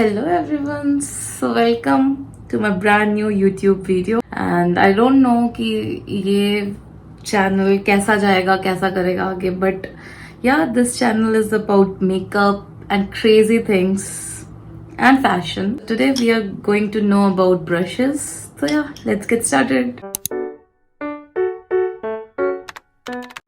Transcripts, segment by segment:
Hello everyone, so welcome to my brand new YouTube video and I don't know कि ये channel कैसा जाएगा कैसा करेगा आगे, but yeah, this channel is about makeup and crazy things and fashion. Today we are going to know about brushes, so yeah, let's get started.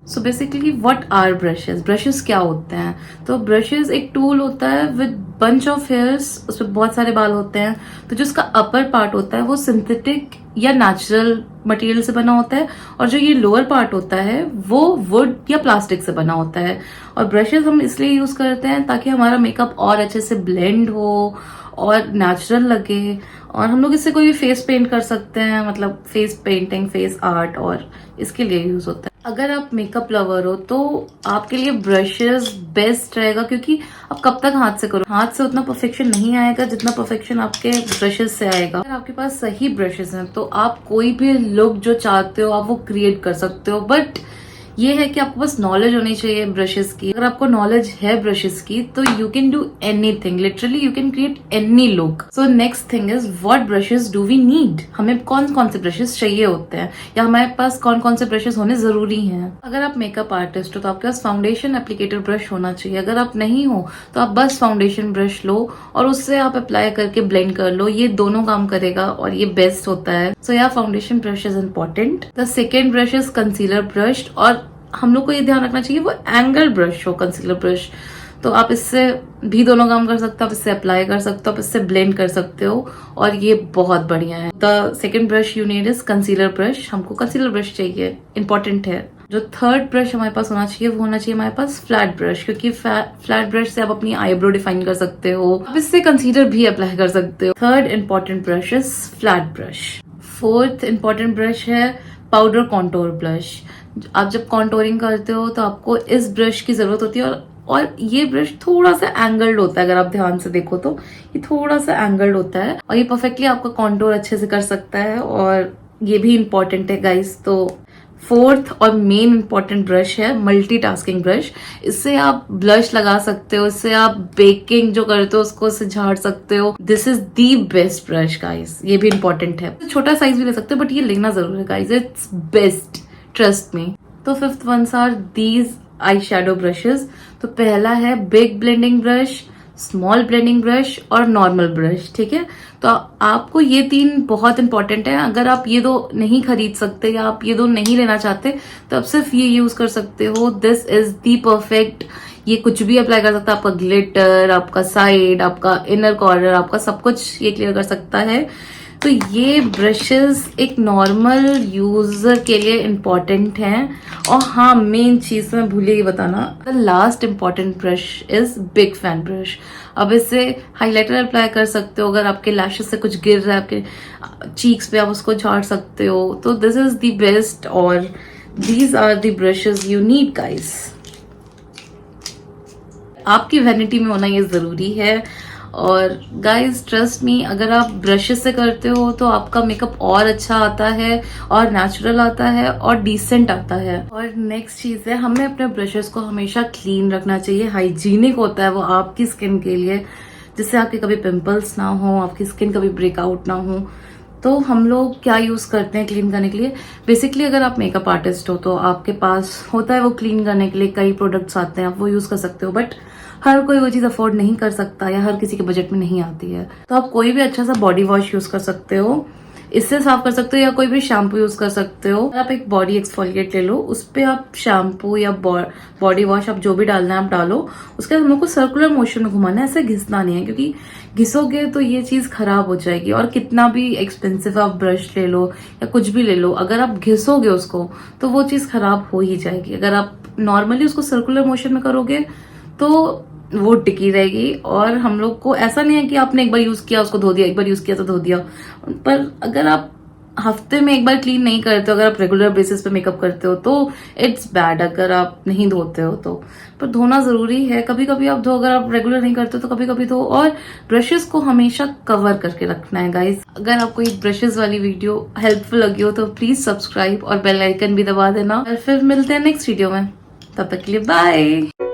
So basically what are brushes? Brushes क्या होते हैं? तो brushes एक tool होता है with bunch of hairs, उसमें बहुत सारे बाल होते हैं। तो जो उसका अपर पार्ट होता है वो सिंथेटिक या नेचुरल मटेरियल से बना होता है और जो ये लोअर पार्ट होता है वो वुड या प्लास्टिक से बना होता है। और ब्रशेस हम इसलिए यूज करते हैं ताकि हमारा मेकअप और अच्छे से ब्लेंड हो और नेचुरल लगे, और हम लोग इससे कोई भी फेस पेंट कर सकते हैं, मतलब फेस पेंटिंग, फेस आर्ट, और इसके लिए यूज होता है। अगर आप मेकअप लवर हो तो आपके लिए ब्रशेस बेस्ट रहेगा, क्योंकि आप कब तक हाथ से करो, हाथ से उतना परफेक्शन नहीं आएगा जितना परफेक्शन आपके ब्रशेस से आएगा। अगर आपके पास सही ब्रशेस हैं तो आप कोई भी लुक जो चाहते हो आप वो क्रिएट कर सकते हो। बट ये है कि आपको बस नॉलेज होनी चाहिए ब्रशेस की। अगर आपको नॉलेज है ब्रशेस की तो you can do anything, literally you can create any look. So next thing is what brushes do we need? हमें कौन कौन से ब्रशेस चाहिए होते हैं या हमारे पास कौन कौन से ब्रशेस होने जरूरी हैं। अगर आप मेकअप आर्टिस्ट हो तो आपके पास फाउंडेशन एप्लीकेटर ब्रश होना चाहिए। अगर आप नहीं हो तो आप बस फाउंडेशन ब्रश लो और उससे आप अप्लाई करके ब्लेंड कर लो, ये दोनों काम करेगा और ये बेस्ट होता है। सो या foundation brush is important. The second brush is concealer brush, और हम लोग को ये ध्यान रखना चाहिए वो एंगल ब्रश हो, कंसीलर ब्रश। तो आप इससे भी दोनों काम कर सकते हो, आप इससे अप्लाई कर सकते हो, आप इससे ब्लेंड कर सकते हो, और ये बहुत बढ़िया है। The second brush you need is concealer brush. हमको कंसीलर ब्रश चाहिए, इंपॉर्टेंट है। जो थर्ड ब्रश हमारे पास होना चाहिए वो होना चाहिए हमारे पास फ्लैट ब्रश, क्योंकि फ्लैट ब्रश से आप अपनी आईब्रो डिफाइन कर सकते हो, आप इससे कंसीलर भी अप्लाई कर सकते हो। Third important brush is flat brush. Fourth important brush है पाउडर कॉन्टोर ब्रश। आप जब कॉन्टोरिंग करते हो तो आपको इस ब्रश की जरूरत होती है, और ये ब्रश थोड़ा सा एंगल्ड होता है। अगर आप ध्यान से देखो तो ये थोड़ा सा एंगल्ड होता है और ये परफेक्टली आपका कॉन्टोर अच्छे से कर सकता है, और ये भी इंपॉर्टेंट है गाइस। तो फोर्थ और मेन इंपॉर्टेंट ब्रश है मल्टीटास्किंग ब्रश। इससे आप ब्लश लगा सकते हो, इससे आप बेकिंग जो करते हो उसको इससे झाड़ सकते हो। This is the best brush guys, ये भी इंपॉर्टेंट है। छोटा साइज भी ले सकते हो बट ये लेना जरूर है guys, it's best, trust me. तो fifth ones are these eye shadow brushes. तो पहला है big blending brush, small blending brush और नॉर्मल ब्रश, ठीक है। तो आपको ये तीन बहुत इंपॉर्टेंट है। अगर आप ये दो नहीं खरीद सकते या आप ये दो नहीं लेना चाहते तो आप सिर्फ ये यूज कर सकते हो। This is the perfect. ये कुछ भी अप्लाई कर सकता है, आपका ग्लिटर, आपका साइड, आपका इनर कॉर्नर, आपका सब कुछ ये क्लियर कर सकता है। तो ये ब्रशेस एक नॉर्मल यूजर के लिए इम्पॉर्टेंट हैं। और हाँ, मेन चीज मैं भूल ही बताना, the last important brush is big fan brush. अब इससे हाइलाइटर अप्लाई कर सकते हो, अगर आपके लैशेस से कुछ गिर रहा है आपके चीक्स पे आप उसको झाड़ सकते हो। तो दिस इज द बेस्ट, और these are the brushes you need guys. आपकी वैनिटी में होना ये जरूरी है। और गाइज ट्रस्ट मी, अगर आप ब्रशेस से करते हो तो आपका मेकअप और अच्छा आता है और नेचुरल आता है और डिसेंट आता है। और नेक्स्ट चीज है, हमें अपने ब्रशेस को हमेशा क्लीन रखना चाहिए। हाइजीनिक होता है वो आपकी स्किन के लिए, जिससे आपके कभी पिंपल्स ना हो, आपकी स्किन कभी ब्रेकआउट ना हो। तो हम लोग क्या यूज करते हैं क्लीन करने के लिए? बेसिकली अगर आप मेकअप आर्टिस्ट हो तो आपके पास होता है वो क्लीन करने के लिए कई प्रोडक्ट्स आते हैं, आप वो यूज कर सकते हो। बट हर कोई वो चीज अफोर्ड नहीं कर सकता या हर किसी के बजट में नहीं आती है। तो आप कोई भी अच्छा सा बॉडी वॉश यूज कर सकते हो, इससे साफ कर सकते हो, या कोई भी शैम्पू यूज कर सकते हो। आप एक बॉडी एक्सफोलिएट ले लो, उस पे आप शैम्पू या बॉडी वॉश, आप जो भी डालना है आप डालो। उसके बाद हम लोग को सर्कुलर मोशन में घुमाना है, ऐसे घिसना नहीं है, क्योंकि घिसोगे तो ये चीज खराब हो जाएगी। और कितना भी एक्सपेंसिव आप ब्रश ले लो या कुछ भी ले लो, अगर आप घिसोगे उसको तो वो चीज खराब हो ही जाएगी। अगर आप नॉर्मली उसको सर्कुलर मोशन में करोगे तो वो टिकी रहेगी। और हम लोग को ऐसा नहीं है कि आपने एक बार यूज किया उसको धो दिया, एक बार यूज किया तो धो दिया। पर अगर आप हफ्ते में एक बार क्लीन नहीं करते हो, अगर आप रेगुलर बेसिस पे मेकअप करते हो तो इट्स बैड। अगर आप नहीं धोते हो तो, पर धोना जरूरी है। कभी कभी आप धो, अगर आप रेगुलर नहीं करते हो तो कभी कभी धो। और ब्रशेस को हमेशा कवर करके रखना है गाइस। अगर आपको ये ब्रशेस वाली वीडियो हेल्पफुल लगी हो तो प्लीज सब्सक्राइब और बेल आइकन भी दबा देना। और फिर मिलते हैं नेक्स्ट वीडियो में, तब तक के लिए बाय।